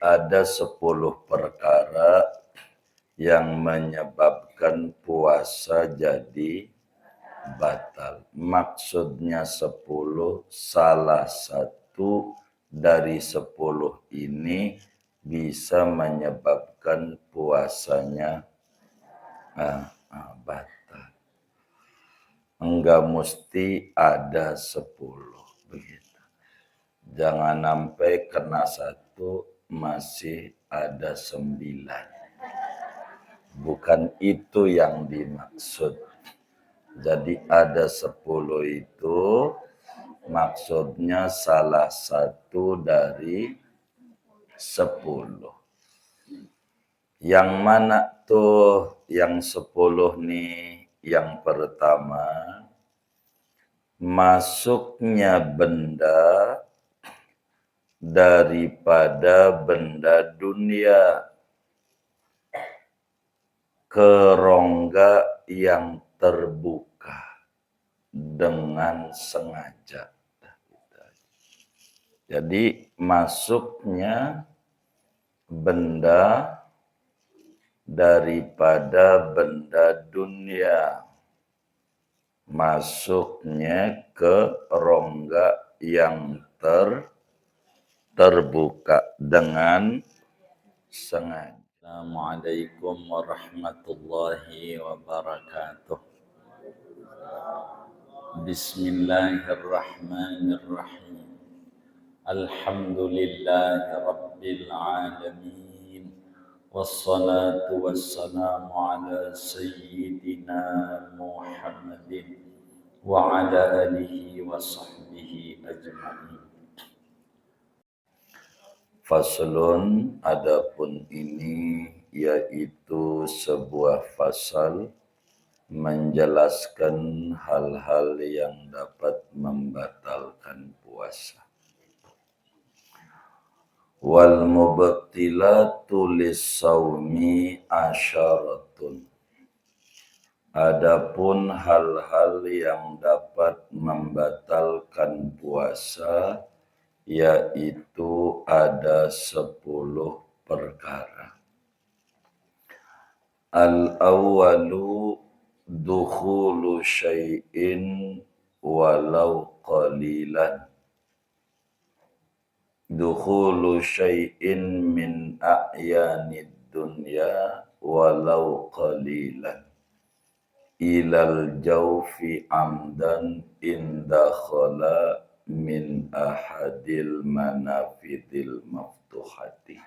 ada 10 perkara yang menyebabkan puasa jadi batal. Maksudnya 10, salah satu dari 10 ini bisa menyebabkan puasanya batal. Enggak mesti ada 10 begitu. Jangan sampai kena 1 masih ada 9. Bukan itu yang dimaksud. Jadi ada 10 itu maksudnya salah satu dari 10. Yang mana tuh yang 10 nih? Yang pertama, masuknya benda daripada benda dunia ke rongga yang terbuka dengan sengaja. Jadi masuknya benda daripada benda dunia, masuknya ke rongga yang terbuka dengan sengaja. Assalamualaikum warahmatullahi wabarakatuh. Bismillahirrahmanirrahim. Alhamdulillahi rabbil alamin. Wassalatu wassalamu ala sayyidina Muhammadin wa ala alihi wa sahbihi ajma'in. Faslun, adapun ini yaitu sebuah fasal menjelaskan hal-hal yang dapat membatalkan puasa. Wal mubtilatu lis-shaumi asyaratun. Adapun hal-hal yang dapat membatalkan puasa yaitu ada 10 perkara. Al-awwalu dukhulu syai'in walau qalilan. Dukhulu syai'in min a'yanid dunya walau qalilan ilal jawfi amdan indakhala min ahadil manafidil maftuhati.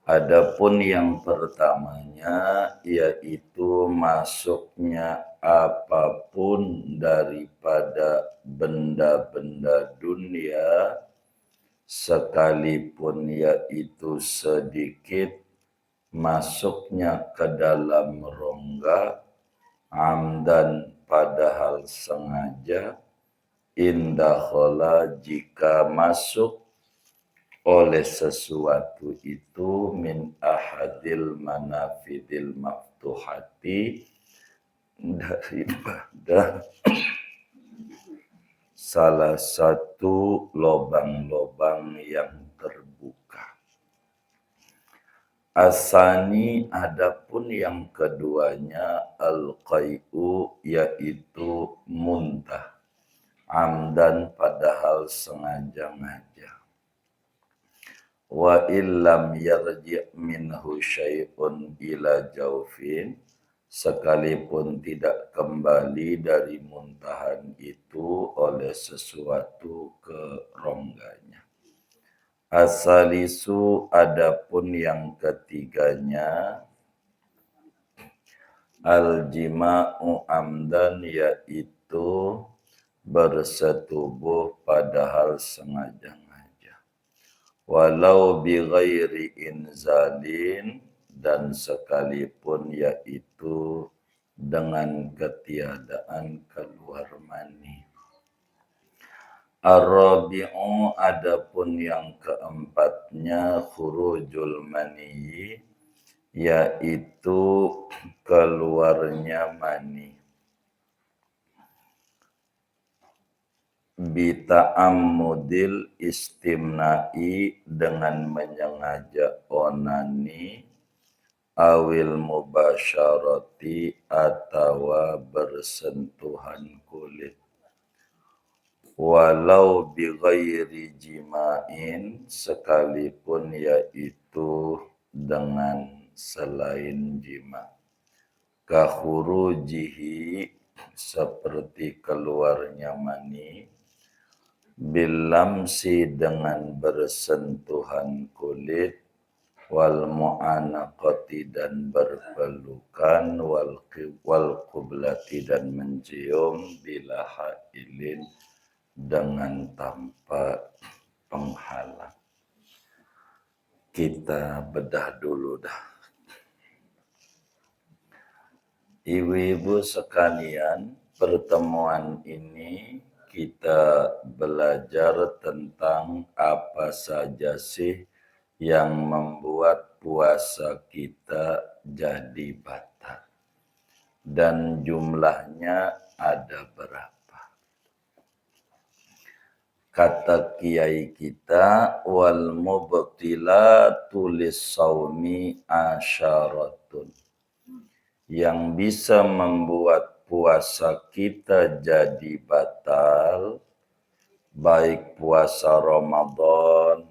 Adapun yang pertamanya yaitu masuknya apapun daripada benda-benda dunia sekalipun yaitu sedikit, masuknya ke dalam rongga amdan padahal sengaja, indakhala jika masuk oleh sesuatu itu min ahadil manafidil maftuhati daripada salah satu lobang-lobang yang terbuka. Asani, adapun yang keduanya al-qai'u yaitu muntah amdan padahal sengaja-ngaja. Wa illam yarji' minhu syai'un ila jawfin, sekalipun tidak kembali dari muntahan itu oleh sesuatu ke rongganya. Asalisu, adapun yang ketiganya al-jima'u amdan yaitu bersetubuh padahal sengaja-ngaja. Walau bi ghairi inzalin, dan sekalipun yaitu dengan ketiadaan keluar mani. Ar-rabi'u, adapun yang keempatnya khurujul mani yaitu keluarnya mani. bita'ammudil istimna'i dengan menyengaja onani awil mubasyarati atau bersentuhan kulit walau bi ghairi jima'in sekalipun yaitu dengan selain jima kahurujihi seperti keluarnya mani bilamsi dengan bersentuhan kulit wal mu'anaqati dan berpelukan wal qiblati dan mencium bila hailin dengan tanpa penghalang. Kita bedah dulu dah. Ibu-ibu sekalian, pertemuan ini kita belajar tentang apa saja sih yang membuat puasa kita jadi batal. Dan jumlahnya ada berapa? Kata kiai kita, wal mubtilatu lis-shaumi asyaratun. Yang bisa membuat puasa kita jadi batal, baik puasa Ramadan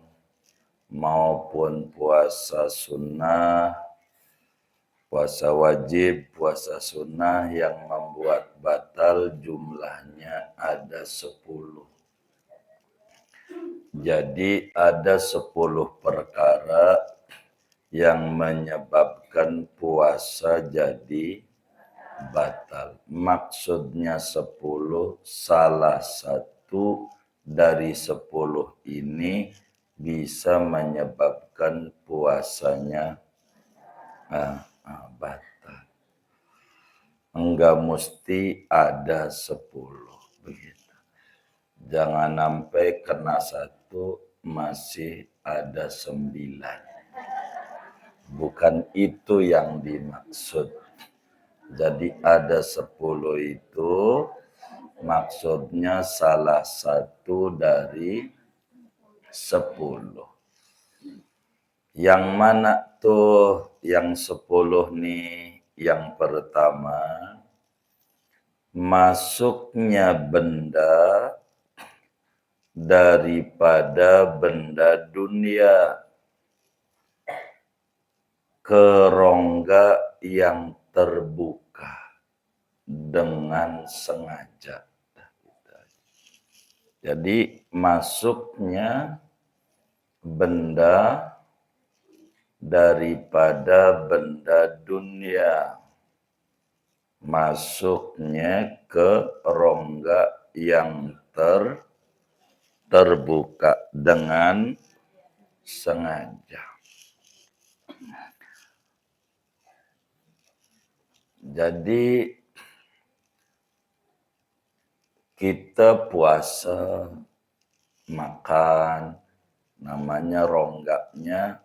maupun puasa sunnah, puasa wajib, puasa sunnah yang membuat batal jumlahnya ada 10. Jadi ada 10 perkara yang menyebabkan puasa jadi batal. Maksudnya 10, salah satu dari 10 ini bisa menyebabkan puasanya batal. Enggak mesti ada 10 begitu. Jangan sampai kena 1 masih ada 9. Bukan itu yang dimaksud. Jadi ada 10 itu maksudnya salah satu dari 10. Yang mana tuh yang 10 nih? Yang pertama, masuknya benda daripada benda dunia ke rongga yang terbuka dengan sengaja. Jadi masuknya benda daripada benda dunia, masuknya ke rongga yang terbuka dengan sengaja. Jadi kita puasa, makan, namanya rongganya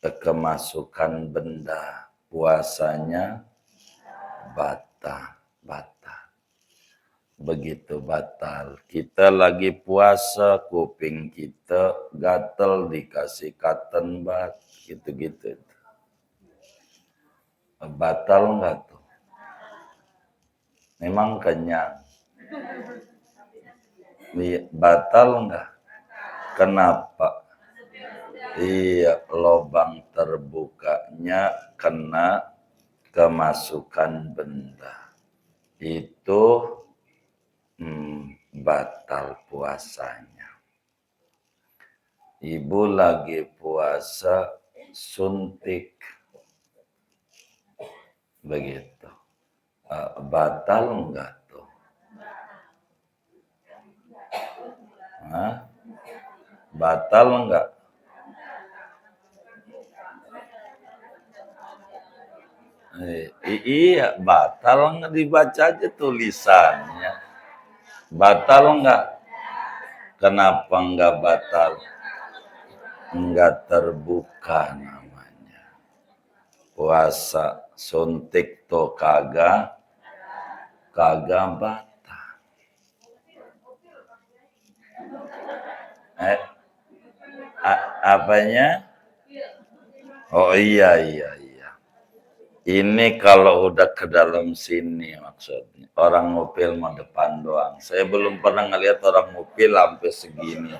kemasukan benda, puasanya batal. Begitu batal. Kita lagi puasa, kuping kita gatel dikasih cotton bud, gitu-gitu. Batal enggak tuh? Memang kenyang. Batal enggak? Kenapa? Iya, lubang terbukanya kena kemasukan benda. Itu batal puasanya. Ibu lagi puasa suntik. Begitu. Batal enggak tuh? Batal enggak? Iya, batal enggak, dibaca aja tulisannya. Batal enggak? Kenapa enggak batal? Enggak terbuka namanya. Puasa suntik tuh kagak batal. Eh, apanya? Oh iya iya iya. Ini kalau udah ke dalam sini maksudnya. Orang ngupil mau depan doang. Saya belum pernah ngeliat orang ngupil sampai segini.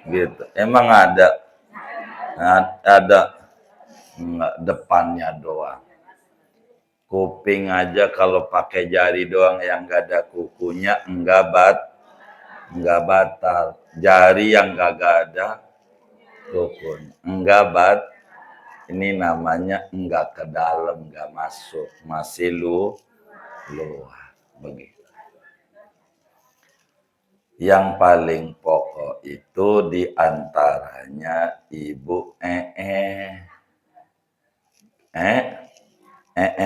Gitu. Emang ada nggak depannya doang. Kuping aja kalau pakai jari doang yang nggak ada kukunya enggak batal. Jari yang nggak ada kukunya enggak ini namanya enggak ke dalam, enggak masuk, masih luar begitu. Yang paling pokok itu diantaranya ibu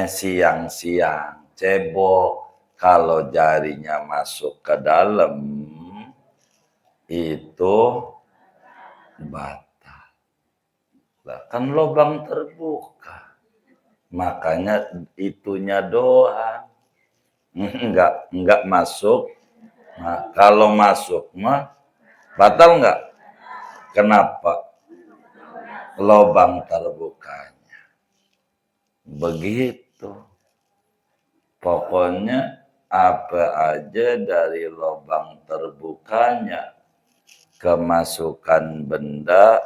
siang-siang cebok. Kalau jarinya masuk ke dalam itu batal. Kan lubang terbuka. Makanya itunya doang. Enggak masuk. Nah, kalau masuk mah batal enggak? Kenapa? Lubang terbukanya. Begitu. Pokoknya apa aja dari lubang terbukanya kemasukan benda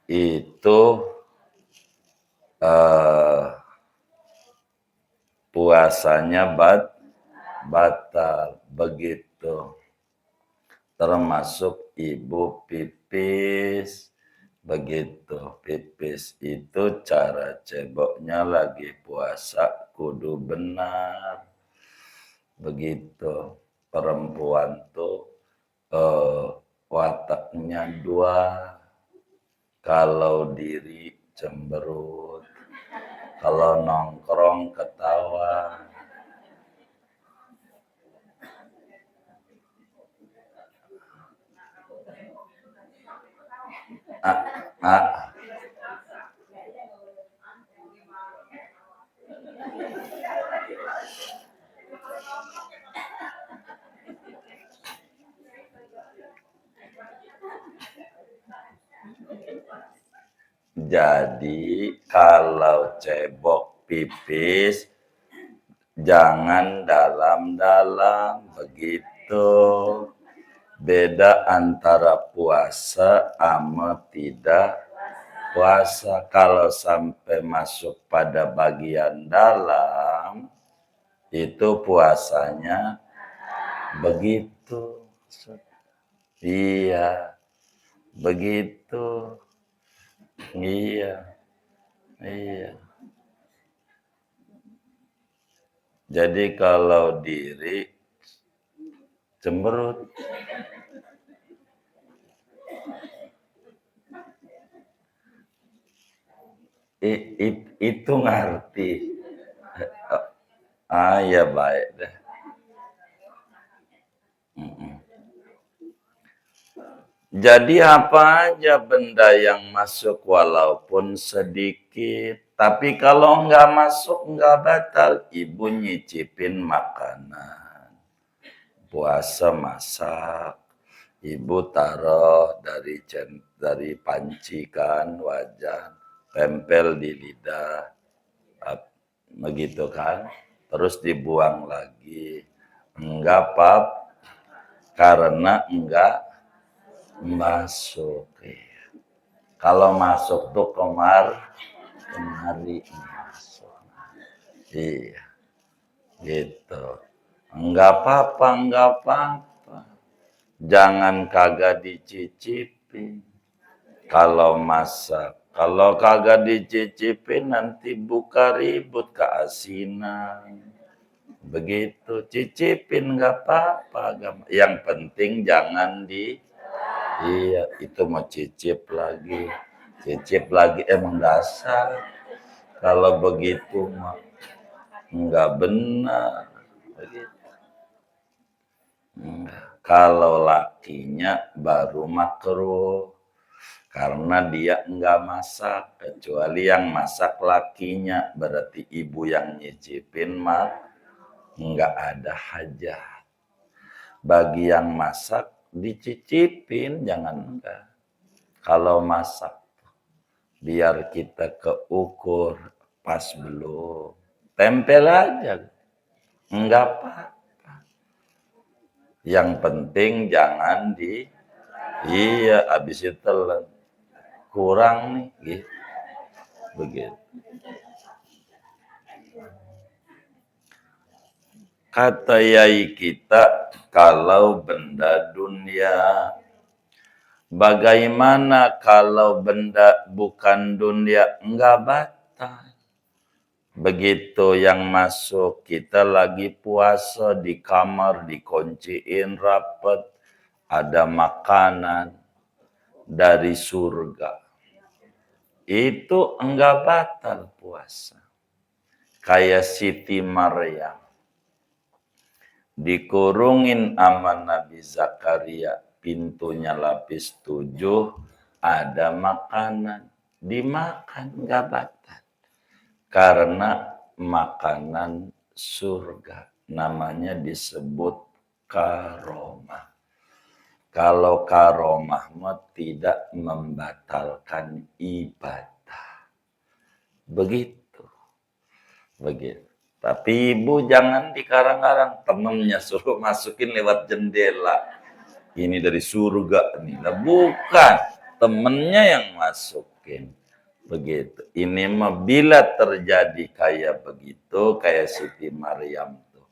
itu puasanya batal begitu. Termasuk ibu pipis begitu. Pipis itu cara ceboknya lagi puasa kudu benar begitu. Perempuan tuh wataknya dua. Kalau diri cemberut, kalau nongkrong ketawa. Jadi kalau cebok pipis jangan dalam-dalam begitu. Beda antara puasa sama tidak puasa. Kalau sampai masuk pada bagian dalam itu puasanya begitu. Iya, begitu. Iya, iya. Jadi kalau diri cemberut. Itu ngerti. Ya baik deh. Jadi apa aja benda yang masuk walaupun sedikit. Tapi kalau nggak masuk nggak batal. Ibu nyicipin makanan. Puasa masak. Ibu taruh dari panci kan wajan. Tempel di lidah. Begitu kan. Terus dibuang lagi. Enggak pap. Karena enggak masuk. Kalau masuk tuh kemari masuk. Iya, gitu. Enggak apa-apa. Jangan kagak dicicipin. Kalau masak, kalau kagak dicicipin nanti buka ribut keasinan. Begitu, cicipin enggak apa-apa. Yang penting jangan iya, itu mau cicip lagi. Cicip lagi emang dasar. Kalau begitu mah enggak benar. Begitu. Kalau lakinya baru makruh. Karena dia enggak masak. Kecuali yang masak lakinya. Berarti ibu yang nyicipin mah enggak ada hajat. Bagi yang masak dicicipin, jangan enggak. Kalau masak, biar kita keukur pas belum. Tempel aja, enggak apa-apa. Yang penting jangan iya, habis itu telan. Kurang nih, gitu. Begitu. Kata yai kita, kalau benda dunia, bagaimana kalau benda bukan dunia? Enggak batal. Begitu yang masuk, kita lagi puasa di kamar, dikunciin rapat, ada makanan dari surga. Itu enggak batal puasa. Kayak Siti Maryam. Dikurungin sama Nabi Zakaria, pintunya lapis 7, ada makanan, dimakan nggak batal. Karena makanan surga, namanya disebut karomah. Kalau karomah tidak membatalkan ibadah. Begitu. Begitu. Tapi ibu jangan dikarang-karang, temennya suruh masukin lewat jendela. Ini dari surga nih. Nah, bukan, temennya yang masukin. Begitu. Ini mah bila terjadi kayak begitu, kayak Siti Maryam tuh.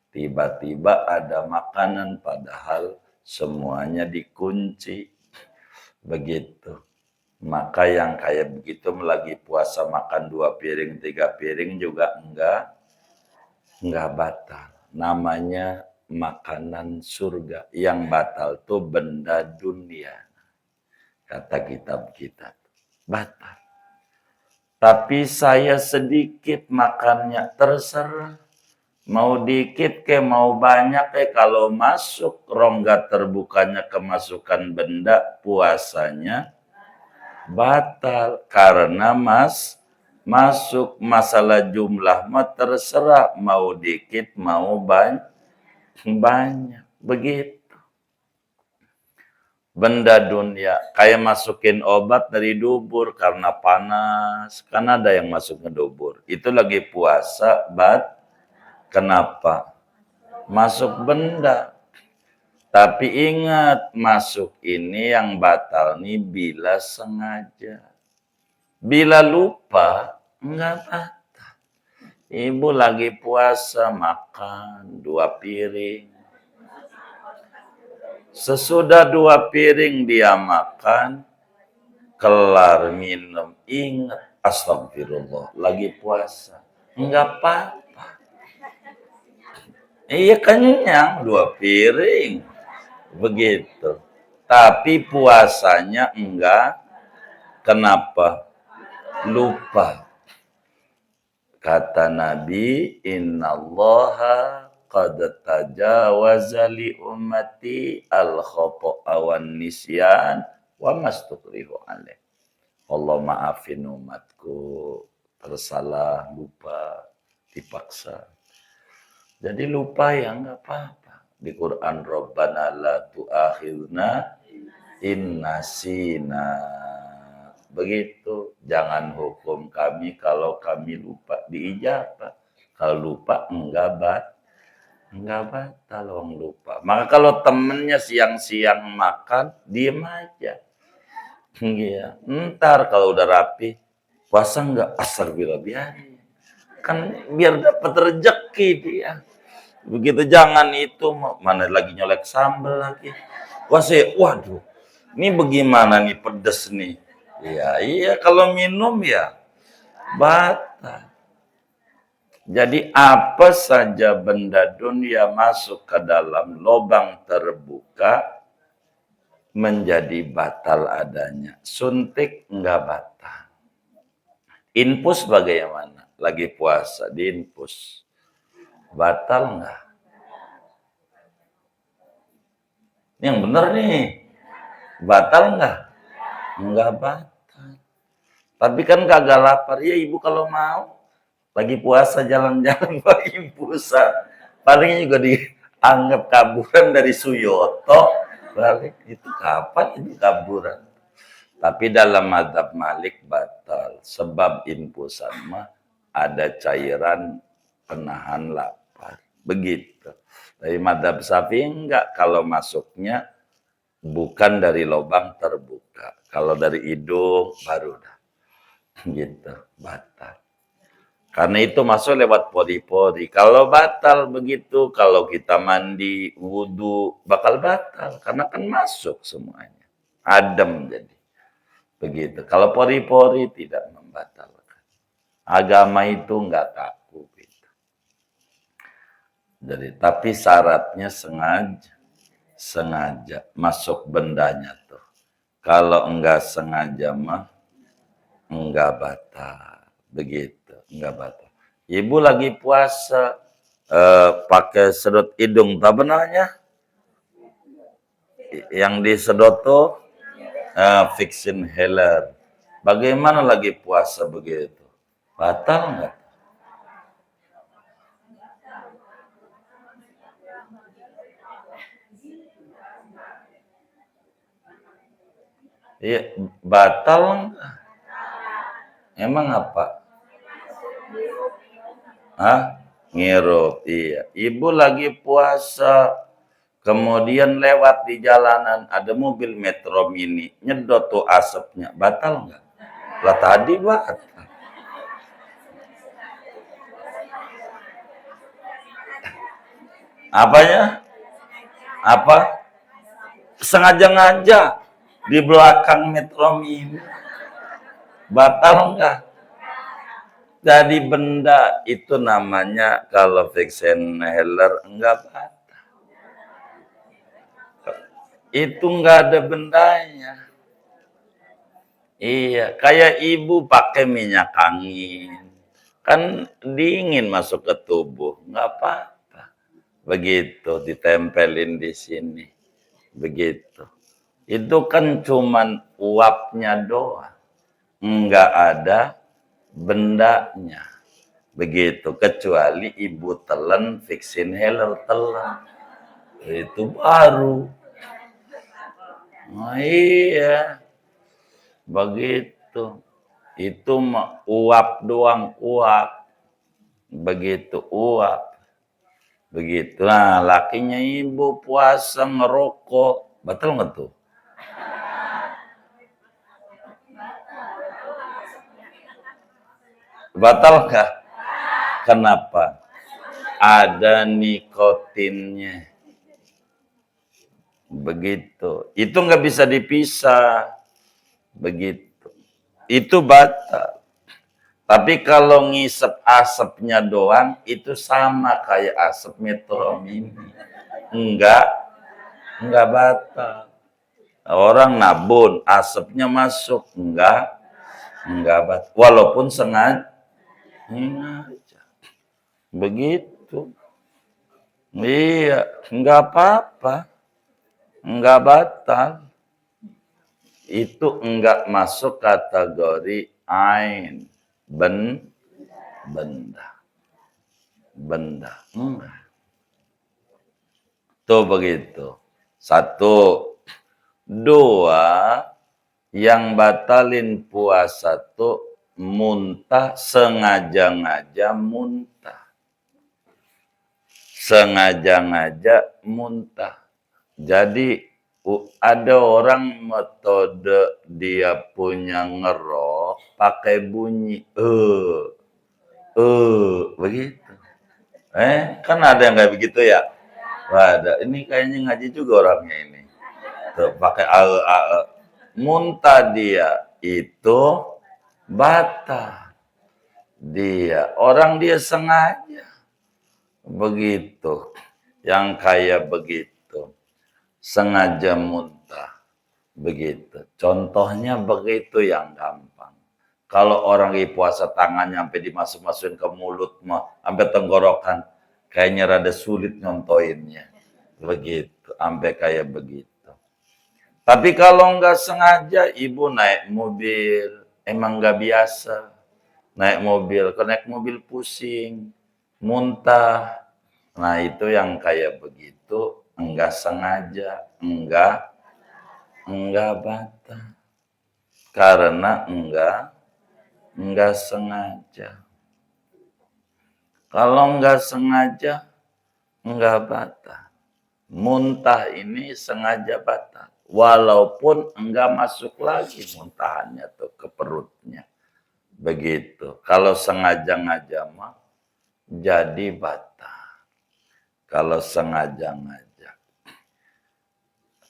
Tiba-tiba ada makanan padahal semuanya dikunci. Begitu. Maka yang kayak begitu lagi puasa makan 2 piring, 3 piring juga enggak batal. Namanya makanan surga. Yang batal tuh benda dunia. Kata kitab kita. Batal. Tapi saya sedikit makannya, terserah. Mau dikit ke mau banyak ke, kalau masuk rongga terbukanya kemasukan benda, puasanya batal. Karena masuk masalah jumlah mah terserah, mau dikit mau banyak. Begitu. Benda dunia kayak masukin obat dari dubur karena panas, kan ada yang masuk ke dubur. Itu lagi puasa, kenapa? Masuk benda. Tapi ingat, masuk ini yang batal nih bila sengaja. Bila lupa, enggak batal. Ibu lagi puasa, makan 2 piring. Sesudah 2 piring dia makan, kelar minum. Ingat, astagfirullah, lagi puasa. Enggak apa-apa. Iya kenyang, 2 piring. Begitu. Tapi puasanya enggak. Kenapa? Lupa. Kata Nabi, innallaha qad tajawaza li ummati al-khata'a wan nisyan wa mastukrihu alaih. Allah maafin umatku, tersalah, lupa, dipaksa. Jadi lupa ya enggak apa-apa. Di Quran, Rabbana la tu'akhidna in nasina. Begitu, jangan hukum kami kalau kami lupa, diijabah. Kalau lupa enggak batal orang lupa. Maka kalau temennya siang-siang makan, diem aja. Iya, ntar kalau udah rapi, puasa enggak? Astagfirullah, biarin. Kan biar dapat rezeki dia. Begitu jangan itu, mana lagi nyolek sambal lagi. Puasa, waduh, ini bagaimana nih pedes nih. Iya, kalau minum ya batal. Jadi apa saja benda dunia masuk ke dalam lubang terbuka menjadi batal adanya. Suntik enggak batal. Infus bagaimana? Lagi puasa, diinfus. Batal enggak? Yang benar nih. Batal enggak? Enggak batal. Tapi kan kagak lapar. Ya ibu kalau mau. Lagi puasa jalan-jalan pakai puasa. Palingnya juga dianggap kaburan dari Suyoto. balik itu kapan itu kaburan? Tapi dalam mazhab Malik batal sebab infusan mah ada cairan penahan lapar. Begitu. Dari mazhab Syafi'i enggak, kalau masuknya bukan dari lubang terbuka. Kalau dari hidung baru dah. Gitu, batal. Karena itu masuk lewat pori-pori. Kalau batal begitu, kalau kita mandi, wudhu, bakal batal. Karena kan masuk semuanya. Adem jadi. Begitu. Kalau pori-pori tidak membatalkan. Agama itu enggak kaku. Gitu. Jadi, tapi syaratnya sengaja masuk bendanya tuh. Kalau enggak sengaja mah enggak batal. Begitu, enggak batal. Ibu lagi puasa pakai sedot hidung, tak benarnya? Yang disedot tuh fixin healer. Bagaimana lagi puasa begitu? Batal enggak? Iya, batal enggak? Emang apa? Hah? Ngirup, iya. Ibu lagi puasa, kemudian lewat di jalanan, ada mobil Metro Mini, nyedot tuh asapnya, batal nggak? Lah tadi batal. Apanya? Apa? Sengaja-ngaja di belakang Metro Mini. Batal nggak? Jadi benda itu namanya kalau fixen healer enggak batal. Itu enggak ada bendanya. Iya, kayak ibu pakai minyak angin. Kan dingin masuk ke tubuh, enggak apa-apa. Begitu ditempelin di sini. Begitu. Itu kan cuman uapnya doang. Enggak ada bendanya. Begitu, kecuali ibu telan fixin healer telan. Itu baru. Nah, iya. Begitu. Itu mah uap doang, uap. Begitu, uap. Begitu. Nah, lakinya ibu puasa ngerokok. Betul nggak tuh? Batal nggak? Kenapa? Ada nikotinnya. Begitu. Itu nggak bisa dipisah. Begitu. Itu batal. Tapi kalau ngisep asapnya doang, itu sama kayak asap Metro Mini. Enggak batal. Orang nabun, asapnya masuk, enggak batal. Walaupun sengaja. Begitu. Iya, enggak apa-apa. Enggak batal. Itu enggak masuk kategori ain. Benda. Enggak. Tuh begitu. Satu. Dua. Yang batalin puasa tuh muntah, sengaja-ngaja muntah. Sengaja-ngaja muntah. Jadi ada orang metode dia punya ngerok pakai bunyi begitu. Kan ada yang kayak begitu ya. Wah, ada. Ini kayaknya ngaji juga orangnya ini. Tuh, pakai muntah dia itu batal. Orang dia sengaja. Begitu. Yang kayak begitu. Sengaja muntah. Begitu. Contohnya begitu yang gampang. Kalau orang lagi puasa tangannya sampai dimasuk-masukin ke mulut mah, sampai tenggorokan, kayaknya rada sulit nyontoinnya. Begitu, sampai kayak begitu. Tapi kalau nggak sengaja, ibu naik mobil, emang nggak biasa. Naik mobil, kalau naik mobil pusing, muntah. Nah itu yang kayak begitu, nggak sengaja. enggak batal. Karena enggak sengaja. Kalau enggak sengaja, enggak batal. Muntah ini sengaja batal. Walaupun enggak masuk lagi muntahannya tuh ke perutnya. Begitu. Kalau sengaja ngajak jadi batal. Kalau sengaja ngajak.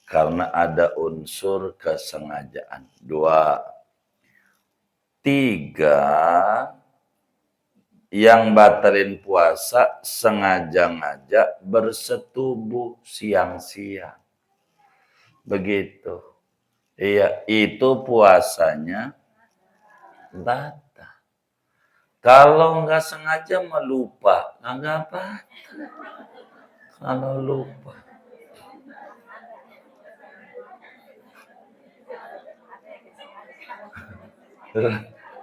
Karena ada unsur kesengajaan. 2. 3. Yang batalin puasa sengaja ngajak bersetubuh siang-siang. Begitu. Iya, itu puasanya batal. Kalau nggak sengaja melupa, nggak apa. Kalau lupa.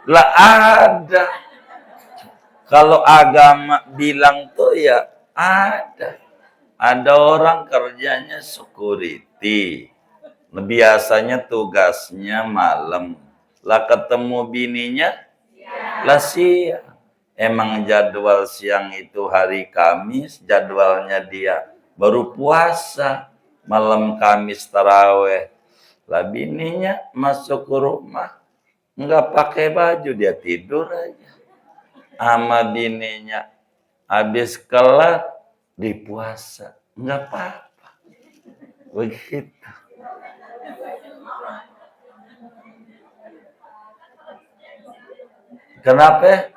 Lah ada. Kalau agama bilang tuh ya ada. Ada orang kerjanya security. Biasanya tugasnya malam. Lah ketemu bininya, lah siang. Emang jadwal siang itu hari Kamis, jadwalnya dia baru puasa. Malam Kamis taraweh. Lah bininya masuk ke rumah, nggak pakai baju, dia tidur aja. Sama bininya habis kelar dipuasa, nggak apa-apa. Begitu. Kenapa?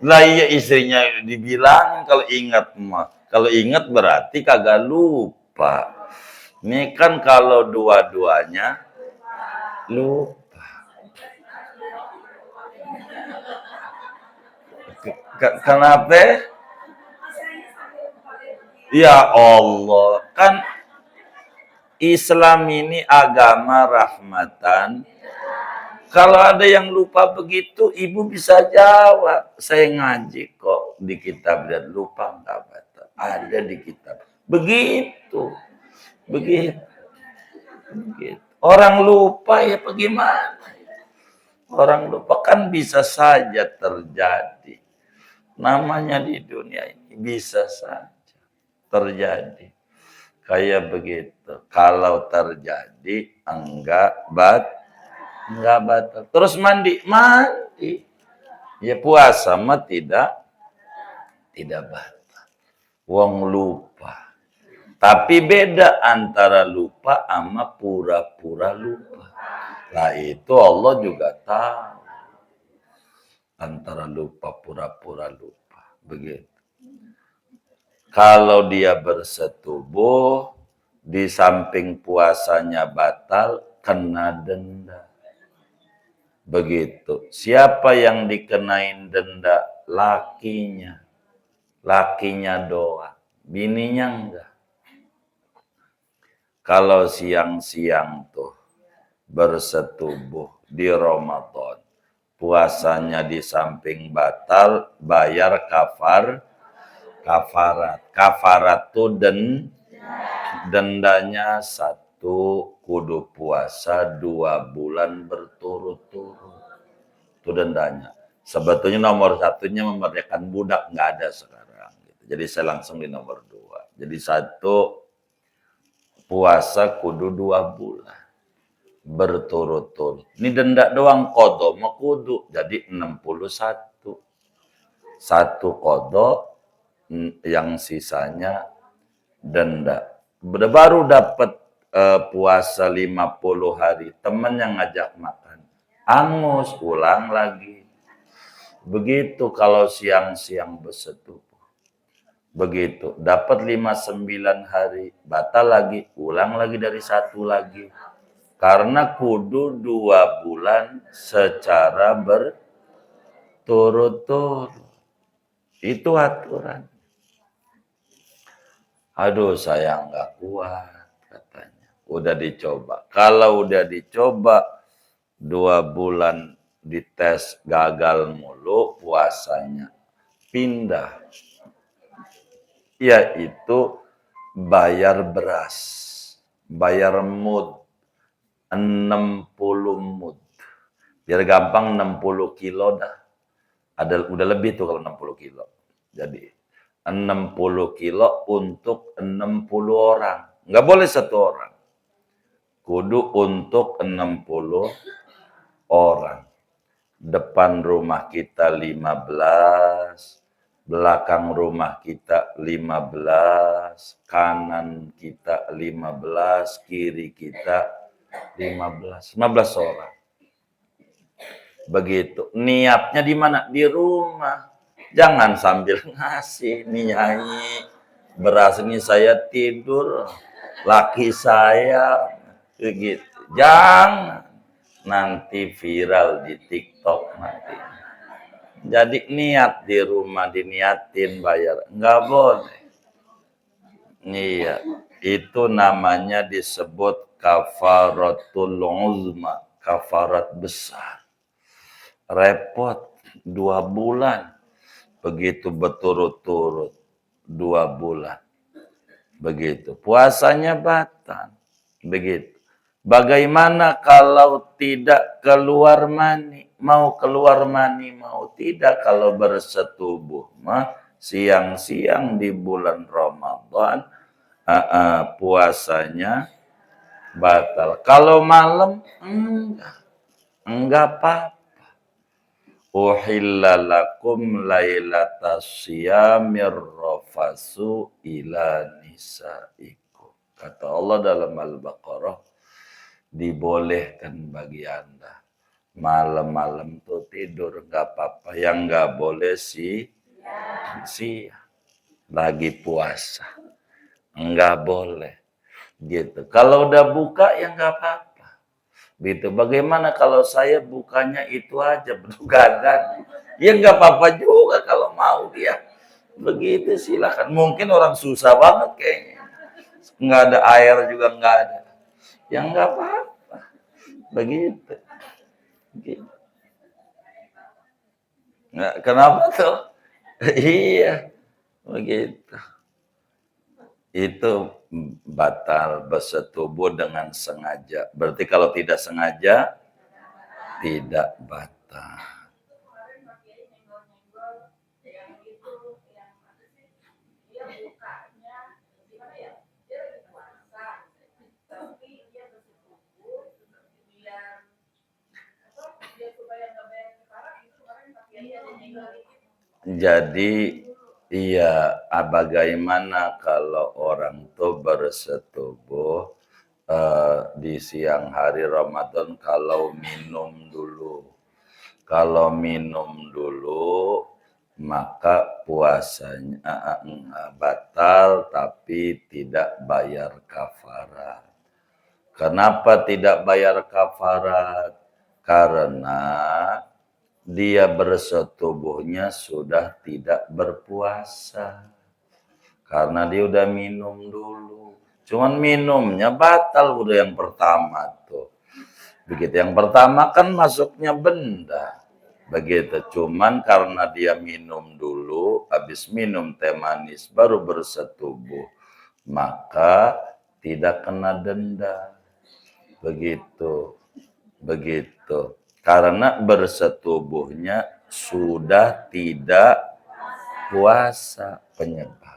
Lah iya istrinya dibilang kalau ingat mah. Kalau ingat berarti kagak lupa. Ini kan kalau dua-duanya lupa. Kenapa? Ya Allah, kan Islam ini agama rahmatan. Kalau ada yang lupa begitu, ibu bisa jawab. Saya ngaji kok di kitab dan lupa nggak batal. Ada di kitab. Begitu. Begitu. Begitu. Orang lupa ya bagaimana? Orang lupa kan bisa saja terjadi. Namanya di dunia ini bisa saja terjadi. Kayak begitu. Kalau terjadi enggak batal. Terus mandi. Ya puasa mah tidak batal. Wong lupa. Tapi beda antara lupa sama pura-pura lupa. Nah itu Allah juga tahu. Antara lupa pura-pura lupa. Begitu. Kalau dia bersetubuh, di samping puasanya batal, kena denda. Begitu. Siapa yang dikenain denda? Lakinya. Lakinya doang. Bininya enggak. Kalau siang-siang tuh bersetubuh di Ramadan, puasanya di samping batal, bayar kafarat. Kafarat tuh dendanya 1, kudu puasa 2 bulan berturut-turut. Itu dendanya. Sebetulnya nomor 1-nya memerdekakan budak, nggak ada sekarang. Jadi saya langsung di nomor 2. Jadi 1, puasa kudu 2 bulan berturut-turut. Ini denda doang, qadha mah kudu. Jadi 61. 1 qadha, yang sisanya denda. Baru dapat puasa 50 hari, temen yang ngajak makan. Angus, ulang lagi. Begitu kalau siang-siang bersetubuh. Begitu, dapat 59 hari, batal lagi, ulang lagi dari 1 lagi. Karena kudu 2 bulan secara berturut-turut. Itu aturan. Aduh, saya nggak kuat, katanya. Udah dicoba. Kalau udah dicoba, 2 bulan dites gagal mulu, puasanya pindah. Yaitu bayar beras. bayar mud 60 mud. Biar gampang 60 kilo dah. Udah lebih tuh kalau 60 kilo. Jadi 60 kilo untuk 60 orang. Nggak boleh satu orang. Kudu untuk 60 orang. Depan rumah kita 15, belakang rumah kita 15, kanan kita 15, kiri kita 15 orang. Begitu. Niatnya di mana? Di rumah. Jangan sambil ngasih, nyanyi. Beras ini saya tidur, laki saya begitu. Jangan. Nanti viral di TikTok nanti. Jadi niat di rumah diniatin bayar. Enggak boleh. Iya. Itu namanya disebut kafaratul uzma. Kafarat besar. Repot 2 bulan. Begitu berturut-turut 2 bulan. Begitu. Puasanya batal. Begitu. Bagaimana kalau tidak keluar mani? Mau keluar mani, mau tidak kalau bersetubuh. Siang-siang di bulan Ramadan, puasanya batal. Kalau malam, enggak apa-apa. Uhilla lakum lailatas siyamir rafasu ila nisaikum. Kata Allah dalam Al-Baqarah, dibolehkan bagi Anda. Malam-malam tuh tidur, nggak apa-apa. Yang nggak boleh sih, lagi puasa. Nggak boleh. Gitu. Kalau udah buka, ya nggak apa-apa. Gitu. Bagaimana kalau saya bukanya itu aja, begadang? Ya nggak apa-apa juga kalau mau dia. Begitu silakan. Mungkin orang susah banget kayaknya. Nggak ada air juga nggak ada. Ya nggak apa-apa. Begitu. Gitu. Nah, kenapa tuh? Iya, begitu. Itu batal bersetubuh dengan sengaja. Berarti kalau tidak sengaja, tidak batal. Jadi, iya, bagaimana kalau orang tuh bersetubuh di siang hari Ramadan kalau minum dulu. Kalau minum dulu, maka puasanya batal tapi tidak bayar kafarat. Kenapa tidak bayar kafarat? Karena dia bersetubuhnya sudah tidak berpuasa. Karena dia udah minum dulu. Cuman minumnya batal udah yang pertama tuh. Begitu yang pertama kan masuknya benda. Begitu. Cuman karena dia minum dulu, habis minum teh manis baru bersetubuh. Maka tidak kena denda. Begitu. Begitu. Karena bersetubuhnya sudah tidak puasa penyebab.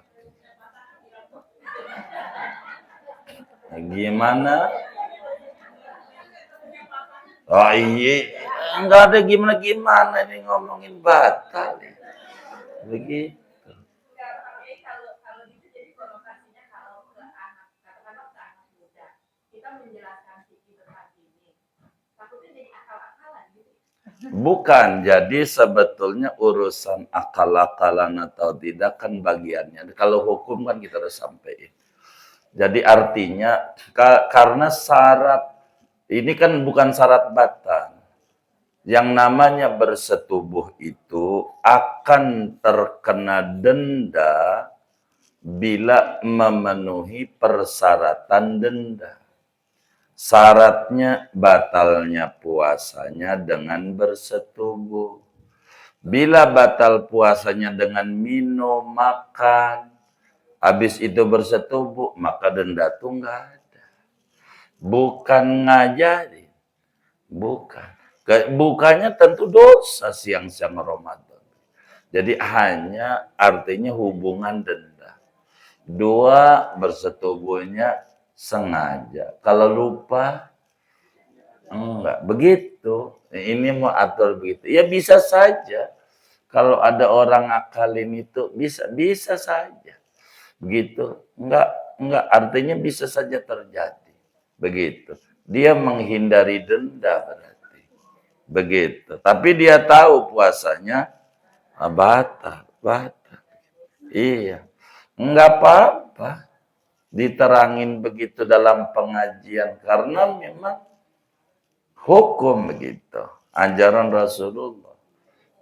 Gimana? Oh iya, enggak ada gimana-gimana ini ngomongin batal. Begitu. Bukan, jadi sebetulnya urusan akal-akalan atau tidak kan bagiannya. Kalau hukum kan kita harus sampaikan. Jadi artinya karena syarat ini kan bukan syarat batal. Yang namanya bersetubuh itu akan terkena denda bila memenuhi persyaratan denda. Syaratnya batalnya puasanya dengan bersetubuh. Bila batal puasanya dengan minum, makan, habis itu bersetubuh, maka denda itu enggak ada. bukan ngajari, bukan. Bukannya tentu dosa siang-siang Ramadan. Jadi hanya artinya hubungan denda. Dua, bersetubuhnya sengaja. Kalau lupa, enggak. Begitu. Ini mau atur begitu. Ya bisa saja. Kalau ada orang ngakalin itu, bisa saja. Begitu. Enggak. Artinya bisa saja terjadi. Begitu. Dia menghindari denda berarti. Begitu. Tapi dia tahu puasanya batal. Iya. Enggak apa-apa diterangin begitu dalam pengajian karena memang hukum begitu, ajaran Rasulullah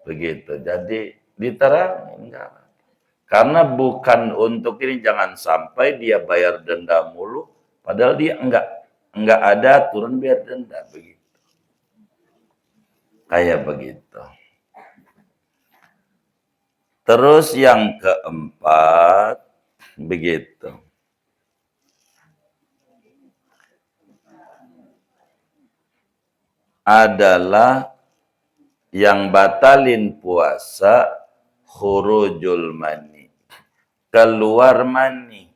begitu. Jadi diterangin enggak apa-apa. Karena bukan untuk ini, jangan sampai dia bayar denda mulu padahal dia enggak ada aturan biar denda begitu. Kayak begitu. Terus yang keempat begitu. Adalah yang batalin puasa khurujul mani. Keluar mani.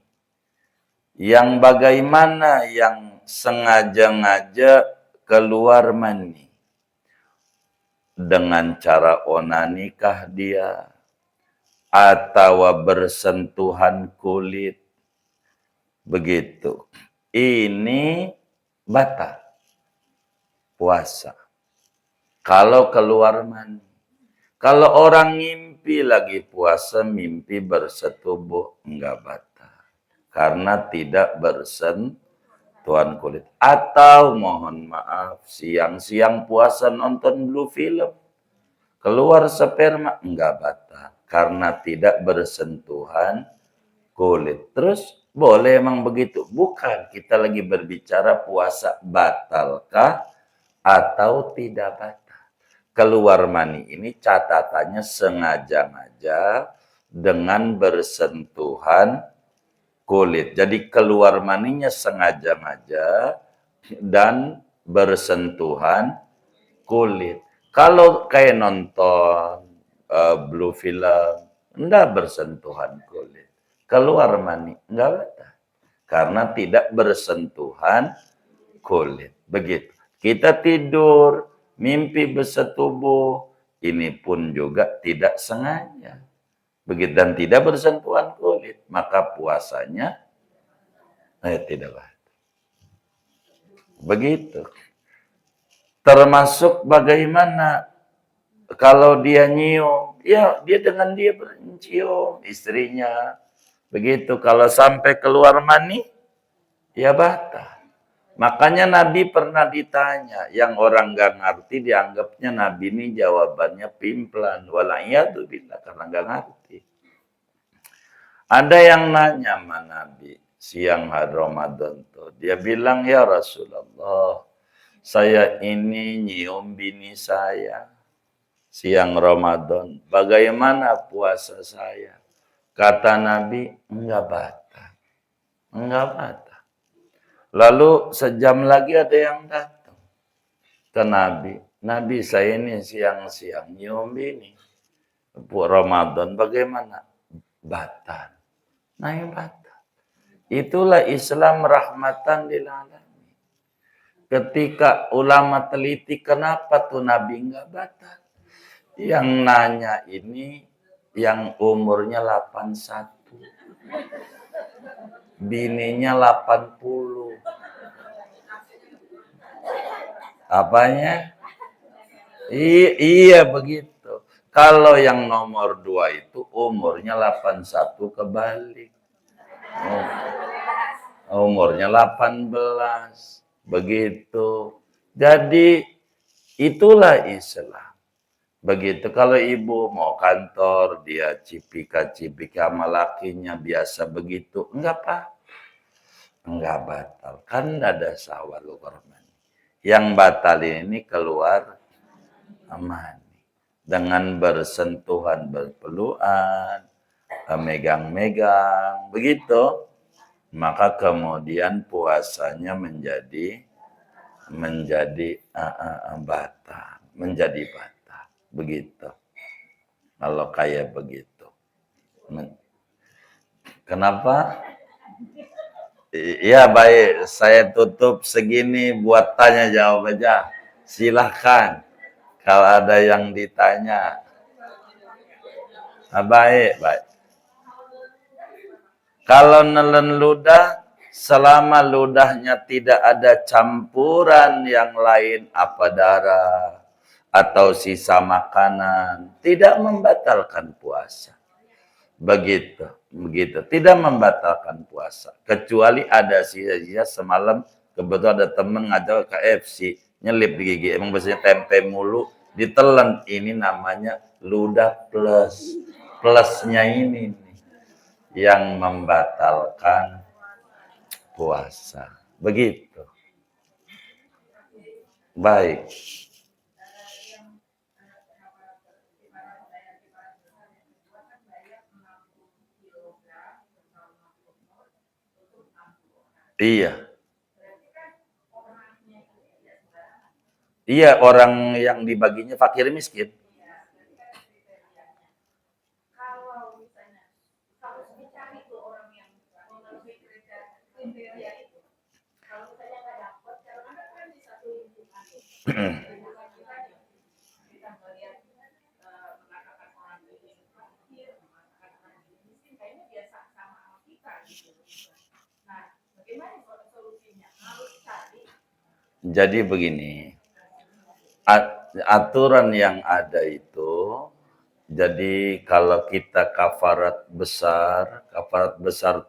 Yang bagaimana yang sengaja-ngaja keluar mani. Dengan cara onanikah dia. Atau bersentuhan kulit. Begitu. Ini batal puasa. Kalau keluar mani. Kalau orang mimpi lagi puasa, mimpi bersetubuh, enggak batal. Karena tidak bersentuhan kulit. Atau mohon maaf, siang-siang puasa nonton blue film. Keluar sperma, enggak batal. Karena tidak bersentuhan kulit. Terus boleh emang begitu? Bukan, kita lagi berbicara puasa batalkah atau tidak batal. Keluar mani ini catatannya sengaja-ngaja dengan bersentuhan kulit. Jadi keluar maninya sengaja-ngaja dan bersentuhan kulit. Kalau kayak nonton blue film, enggak bersentuhan kulit. Keluar mani, enggak batal. Karena tidak bersentuhan kulit. Begitu. Kita tidur, mimpi bersetubuh, ini pun juga tidak sengaja. Begitu dan tidak bersentuhan kulit, maka puasanya tidak batal. Begitu. Termasuk bagaimana kalau dia nyium, ya dia dengan dia mencium istrinya. Begitu kalau sampai keluar mani, ya batal. Makanya Nabi pernah ditanya, yang orang nggak ngerti dianggapnya Nabi ini jawabannya pimplan. Wala'iyadzubillah, karena nggak ngerti. Ada yang nanya sama Nabi siang hari Ramadan tuh. Dia bilang, ya Rasulullah, saya ini nyium bini saya siang Ramadan. Bagaimana puasa saya? Kata Nabi, enggak batal. Enggak batal. Lalu sejam lagi ada yang datang ke Nabi. Nabi, saya ini siang-siang nyium ini. Ramadan bagaimana? Batal. Nah, yang batal. Itulah Islam rahmatan lil alamin. Ketika ulama teliti kenapa tuh Nabi enggak batal? Yang nanya ini yang umurnya 81. Bininya 80. Apanya? Iya begitu. Kalau yang nomor 2 itu umurnya 81 kebalik. Umurnya 18. Begitu. Jadi itulah Islam. Begitu. Kalau ibu mau kantor, dia cipika-cipika sama lakinya biasa begitu. Enggak apa. Enggak batal. Kan ada sawal korban. Yang batal ini keluar mani. Dengan bersentuhan, berpelukan, megang-megang. Begitu. Maka kemudian puasanya menjadi batal, menjadi batal. Begitu. Kalau kayak begitu. Kenapa? Iya baik, saya tutup segini buat tanya jawab aja. Silahkan kalau ada yang ditanya. Baik, baik. Kalau nelen ludah, selama ludahnya tidak ada campuran yang lain, apa darah atau sisa makanan, tidak membatalkan puasa. Begitu, begitu. Tidak membatalkan puasa. Kecuali ada sisa-sisa semalam, kebetulan ada temen ngajak ke KFC, nyelip di gigi. Emang biasanya tempe mulu, ditelan. Ini namanya ludah plus. Plusnya ini nih, yang membatalkan puasa. Begitu. Baik. Iya. Iya, orang yang dibaginya fakir miskin. Jadi begini, aturan yang ada itu, jadi kalau kita kafarat besar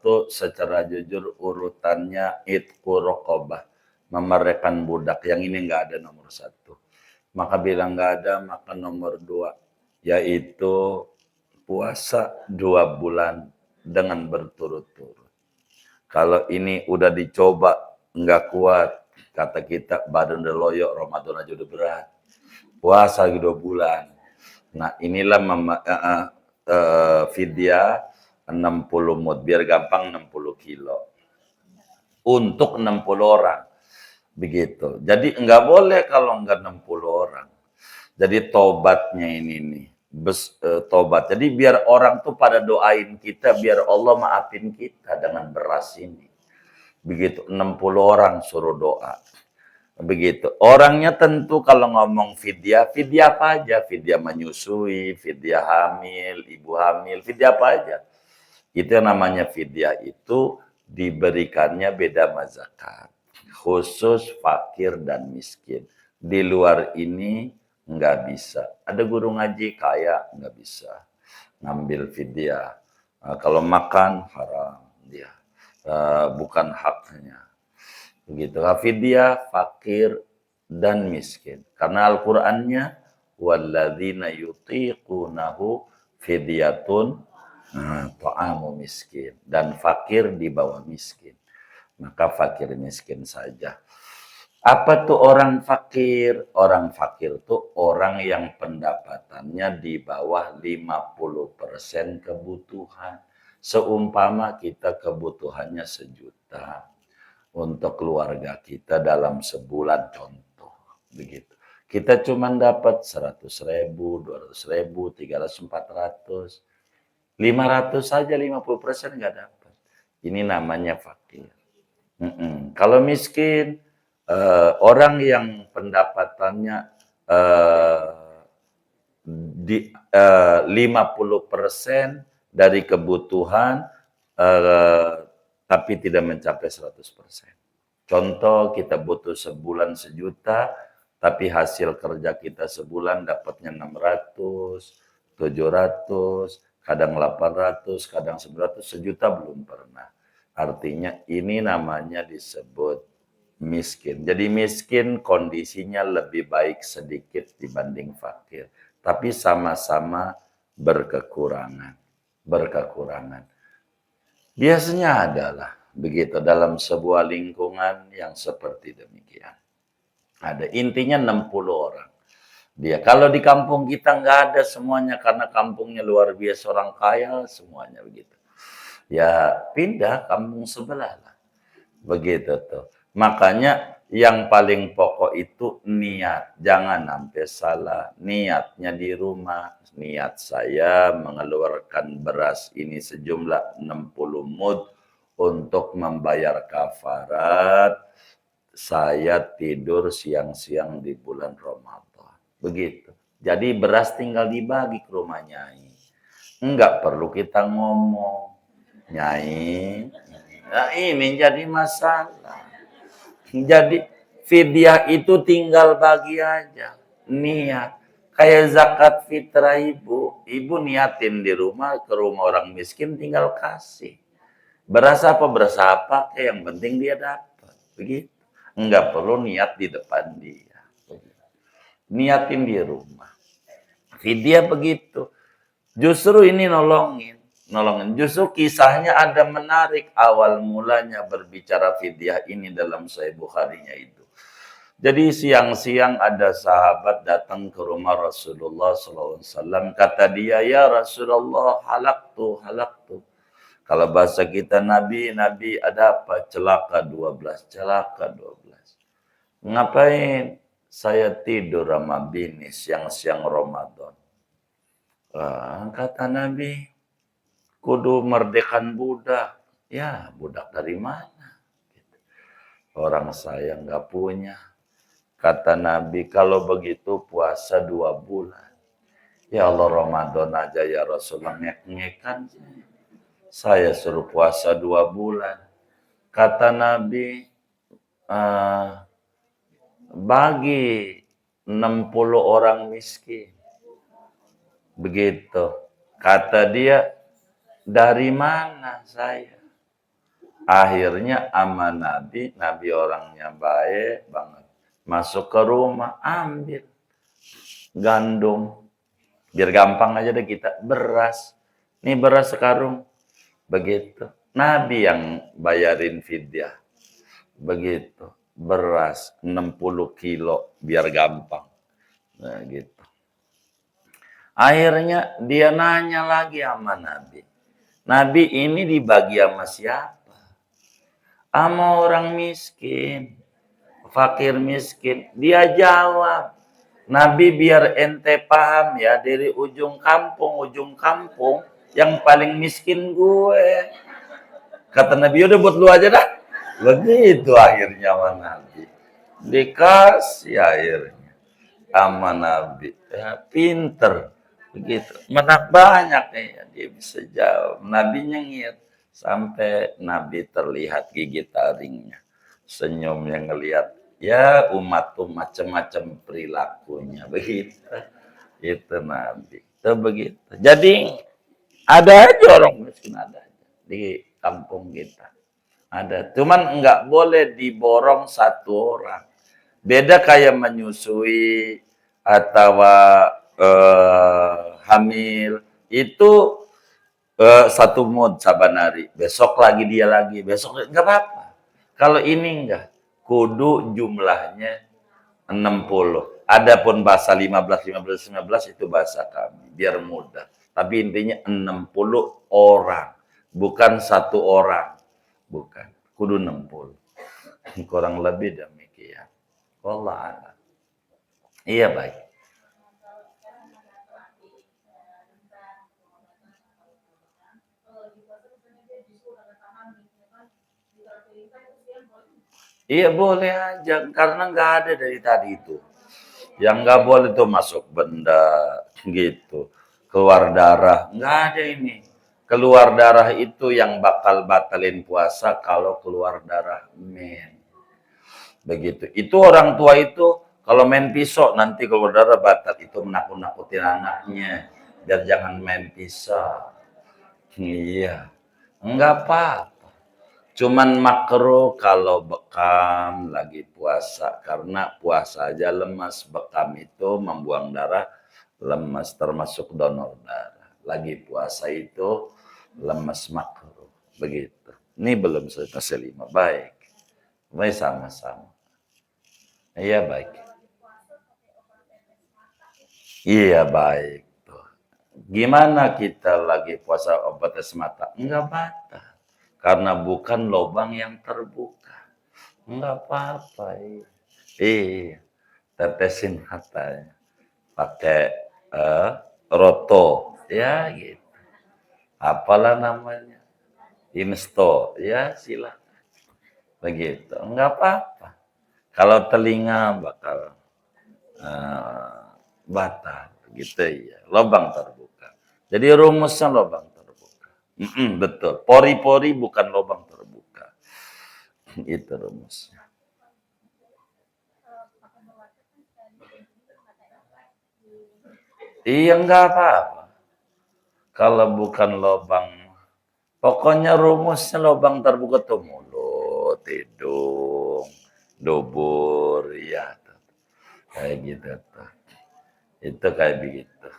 tuh secara jujur urutannya itqu raqabah, memerdekakan budak. Yang ini nggak ada nomor satu. Maka bilang nggak ada, maka nomor dua, yaitu puasa 2 bulan dengan berturut-turut. Kalau ini udah dicoba nggak kuat, kata kita badan udah loyo, Ramadan aja udah berat. Puasa lagi 2 bulan. Nah inilah fidyah 60 mud, biar gampang 60 kilo. Untuk 60 orang. Begitu. Jadi nggak boleh kalau nggak 60 orang. Jadi tobatnya ini nih. Tobat. Jadi biar orang tuh pada doain kita, biar Allah maafin kita dengan beras ini. Begitu, 60 orang suruh doa. Begitu. Orangnya tentu kalau ngomong fidyah, fidyah apa aja? Fidyah menyusui, fidyah hamil, ibu hamil, fidyah apa aja? Itu yang namanya fidyah itu diberikannya beda sama zakat. Khusus fakir dan miskin. Di luar ini nggak bisa. Ada guru ngaji kaya nggak bisa ngambil fidyah. Kalau makan haram dia. Bukan haknya. Begitu. Fidyah fakir dan miskin. Karena Al-Qur'annya walladzina yutiqunahu fidyatun ta'amu miskin, dan fakir di bawah miskin. Maka fakir miskin saja. Apa tuh orang fakir? Orang fakir tuh orang yang pendapatannya di bawah 50% kebutuhan. Seumpama kita kebutuhannya 1 juta untuk keluarga kita dalam sebulan, contoh. Begitu. Kita cuma dapat 100.000, 200.000, 300, 400. 500 saja, 50% nggak dapat. Ini namanya fakir. Kalau miskin, orang yang pendapatannya di 50% dari kebutuhan, tapi tidak mencapai 100%. Contoh, kita butuh sebulan 1 juta, tapi hasil kerja kita sebulan dapatnya 600, 700, kadang 800, kadang 900, 1 juta belum pernah. Artinya ini namanya disebut miskin. Jadi miskin kondisinya lebih baik sedikit dibanding fakir. Tapi sama-sama berkekurangan. Berkekurangan. Biasanya adalah begitu dalam sebuah lingkungan yang seperti demikian. Ada intinya 60 orang. Dia kalau di kampung kita nggak ada semuanya karena kampungnya luar biasa orang kaya semuanya begitu. ya pindah kampung sebelah lah. Begitu tuh. Makanya yang paling pokok itu niat. Jangan sampai salah. Niatnya di rumah. Niat saya mengeluarkan beras ini sejumlah 60 mud untuk membayar kafarat. Saya tidur siang-siang di bulan Ramadan. Begitu. Jadi beras tinggal dibagi ke rumah Nyai. Enggak perlu kita ngomong. Nyai, nah ini jadi masalah. Jadi fidyah itu tinggal bagi aja. Niat. Kayak zakat fitrah ibu. Ibu niatin di rumah, ke rumah orang miskin tinggal kasih. Beras apa, yang penting dia dapat. Begitu. Enggak perlu niat di depan dia. Niatin di rumah. Fidyah begitu. Justru ini nolongin. Justru kisahnya ada menarik awal mulanya berbicara fidyah ini dalam Sahih Bukhari-nya itu. Jadi siang-siang ada sahabat datang ke rumah Rasulullah SAW. Kata dia, ya Rasulullah, halaktu. Kalau bahasa kita Nabi ada apa? Celaka 12. Ngapain? Saya tidur sama bini siang-siang Ramadan. Kata Nabi, kudu merdekan budak. Ya, budak dari mana? Orang saya nggak punya. Kata Nabi, kalau begitu puasa 2 bulan. Ya Allah, Ramadan aja ya Rasulullah ngek-ngekan. Saya suruh puasa 2 bulan. Kata Nabi, bagi 60 orang miskin. Begitu. Kata dia, dari mana saya? Akhirnya sama Nabi orangnya baik banget. Masuk ke rumah, ambil gandum. Biar gampang aja deh kita. Beras. Nih beras sekarung. Begitu. Nabi yang bayarin fidyah. Begitu. Beras 60 kilo. Biar gampang. Nah gitu. Akhirnya dia nanya lagi sama Nabi. Nabi ini dibagi sama siapa? Sama orang miskin. Fakir miskin. Dia jawab. Nabi biar ente paham ya. Dari ujung kampung. Yang paling miskin gue. Kata Nabi, udah buat lu aja dah. Begitu akhirnya sama Nabi. Dikasih akhirnya. Sama Nabi. Ya, pinter. Begitu. Menak banyak ya dia bisa jawab. Nabi nyengir sampai Nabi terlihat gigi taringnya. Senyumnya ngelihat ya umat tuh macam-macam perilakunya begitu. Itu Nabi. Itu begitu. Jadi ada aja orang miskin ada aja di kampung kita. Ada. Cuman nggak boleh diborong satu orang. Beda kayak menyusui atau hamil itu 1 mud saban hari. Besok lagi dia lagi, besok nggak apa-apa. Kalau ini enggak, kudu jumlahnya 60. Adapun bahasa 15 itu bahasa kami, biar mudah. Tapi intinya 60 orang, bukan 1 orang. Bukan, kudu 60. Kurang lebih demikian. Wallah a'lam. Iya baik. Iya boleh aja, karena nggak ada dari tadi itu. Yang nggak boleh tuh masuk benda gitu, keluar darah, nggak ada ini. Keluar darah itu yang bakal batalin puasa kalau keluar darah men. Begitu. Itu orang tua itu kalau main pisau nanti keluar darah batal itu menakut-nakutin anaknya. Biar jangan main pisau. Iya. Enggak apa. Cuman makruh kalau bekam lagi puasa. Karena puasa aja lemas. Bekam itu membuang darah lemas. Termasuk donor darah. Lagi puasa itu lemas makruh. Begitu. Ini belum selesai 5. Baik. Baik sama-sama. Iya baik. Iya baik. Tuh. Gimana kita lagi puasa batas mata? Enggak batal. Karena bukan lubang yang terbuka. Enggak apa-apa. Iya. Tetesin matanya. Pakai roto. Ya gitu. Apalah namanya. Insto. Ya silakan. Begitu. Enggak apa-apa. Kalau telinga bakal batal. Gitu ya. Lubang terbuka. Jadi rumusnya lubang terbuka. Betul. Pori-pori bukan lubang terbuka. Itu rumusnya. Iya enggak apa-apa. Kalau bukan lubang, pokoknya rumusnya lubang terbuka tuh mulut, hidung, dubur, ya kayak gitu tuh. Itu kayak begitu.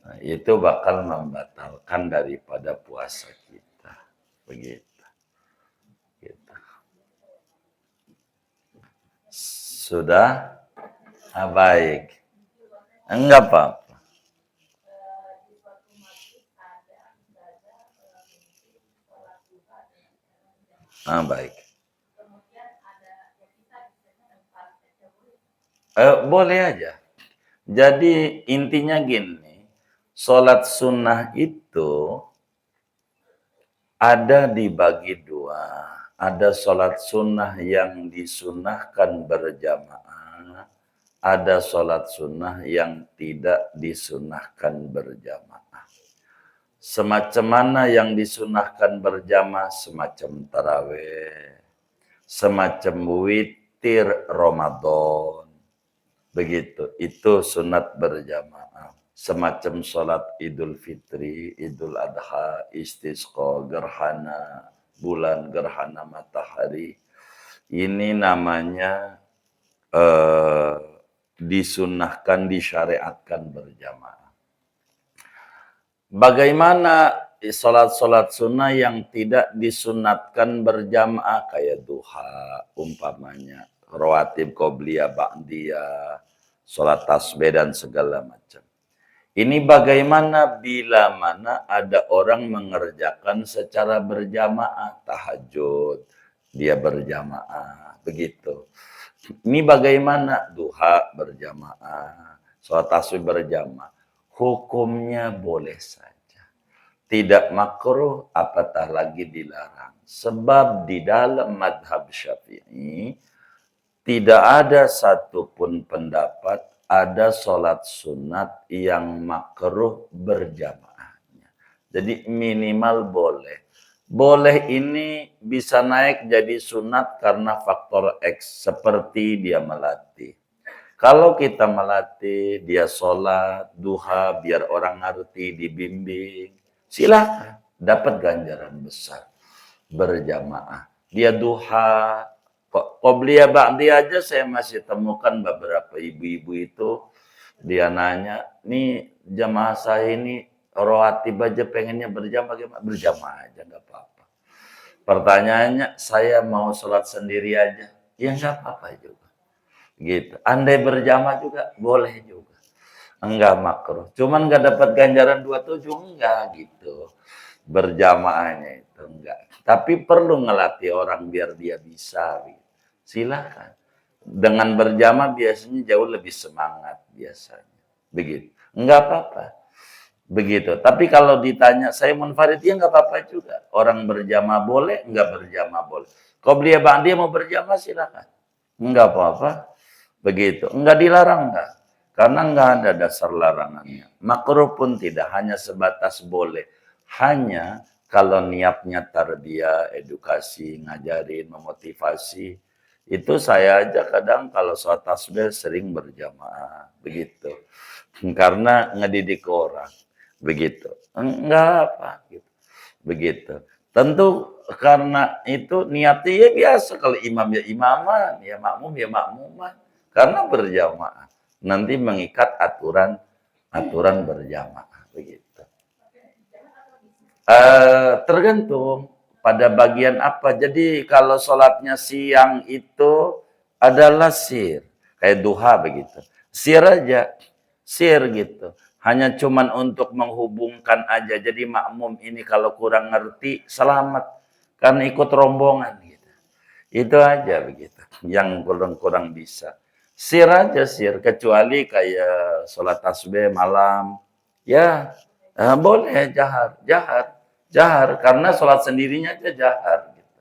Nah, itu bakal membatalkan daripada puasa kita. Begitu. Gitu. Sudah? Ah, baik. Enggak apa-apa. Ah, baik. Boleh aja. Jadi intinya gini, sholat sunnah itu ada dibagi dua. Ada sholat sunnah yang disunahkan berjamaah. Ada sholat sunnah yang tidak disunahkan berjamaah. Semacam mana yang disunahkan berjamaah? Semacam taraweh. Semacam witir Ramadan. Begitu. Itu sunat berjamaah. Semacam sholat Idul Fitri, Idul Adha, istisqa, gerhana bulan, gerhana matahari. Ini namanya disunahkan, disyariatkan berjamaah. Bagaimana sholat-sholat sunnah yang tidak disunatkan berjamaah kayak duha umpamanya, rawatib qobliyah ba'diyah, sholat tasbih dan segala macam. Ini bagaimana bila mana ada orang mengerjakan secara berjamaah, tahajud, dia berjamaah, begitu. Ini bagaimana duha berjamaah, sholat tasbih berjamaah. Hukumnya boleh saja. Tidak makruh, apatah lagi dilarang. Sebab di dalam madhab Syafi'i, tidak ada satupun pendapat ada sholat sunat yang makruh berjamaahnya. Jadi minimal boleh. Boleh ini bisa naik jadi sunat karena faktor X. Seperti dia melatih. Kalau kita melatih, dia sholat, duha, biar orang ngerti, dibimbing. Silakan, dapat ganjaran besar. Berjamaah. Dia duha, qobliyah ba'diyah aja saya masih temukan beberapa ibu-ibu itu. Dia nanya, nih jamaah saya ini rawatib aja pengennya berjamaah, bagaimana? Berjamaah aja, nggak apa-apa. Pertanyaannya, saya mau sholat sendiri aja. Ya nggak apa-apa juga. Gitu. Andai berjamaah juga boleh juga. Enggak makruh. Cuman enggak dapat ganjaran 27 enggak gitu. Berjamaahnya itu enggak. Tapi perlu ngelatih orang biar dia bisa. Gitu. Silakan. Dengan berjamaah biasanya jauh lebih semangat biasanya. Begitu. Enggak apa-apa. Begitu. Tapi kalau ditanya saya munfarid ya enggak apa-apa juga. Orang berjamaah boleh, enggak berjamaah boleh. Qobliyah ba'diyah mau berjamaah silakan. Enggak apa-apa. Begitu. Enggak dilarang enggak. Karena enggak ada dasar larangannya. Makruh pun tidak. Hanya sebatas boleh. Hanya kalau niatnya tarbiyah, edukasi, ngajarin, memotivasi. Itu saya aja kadang kalau sholat tasbih sering berjamaah. Begitu. Karena ngedidik orang. Begitu. Enggak apa. Gitu. Begitu. Tentu karena itu niatnya ya biasa. Kalau imam ya imaman, ya makmum ya makmuman. Karena berjamaah. Nanti mengikat aturan berjamaah. Begitu. Tergantung pada bagian apa. Jadi kalau sholatnya siang itu adalah sir. Kayak duha begitu. Sir aja. Sir gitu. Hanya cuman untuk menghubungkan aja. Jadi makmum ini kalau kurang ngerti, selamat. Karena ikut rombongan gitu. Itu aja begitu. Yang kurang-kurang bisa. Sir aja sir. Kecuali kayak sholat tasbih malam. Ya boleh jahar. Jahar. Jahar. Karena sholat sendirinya aja jahar. Gitu.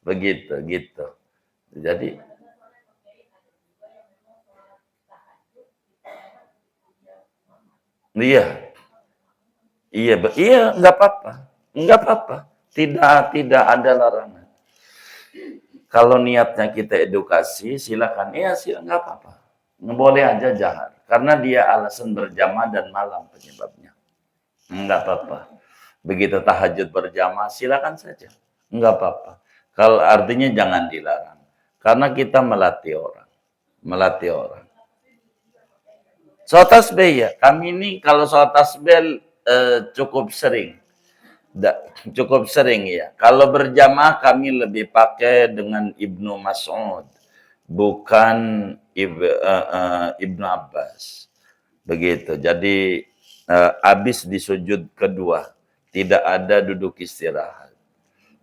Begitu. Gitu. Jadi iya. Iya, iya, nggak apa-apa. Nggak apa-apa. Tidak ada larangan. Kalau niatnya kita edukasi, silakan. Iya, silakan, nggak apa-apa. Boleh aja jahar. Karena dia alasan berjamaah dan malam penyebabnya. Nggak apa-apa. Begitu tahajud berjamaah, silakan saja. Nggak apa-apa. Kalau artinya jangan dilarang. Karena kita melatih orang. Melatih orang. Soal tasbih ya. Kami ini kalau soal tasbih cukup sering. Cukup sering ya. Kalau berjamaah kami lebih pakai dengan Ibnu Mas'ud, bukan Ibnu Abbas. Begitu. Jadi habis di sujud kedua, tidak ada duduk istirahat.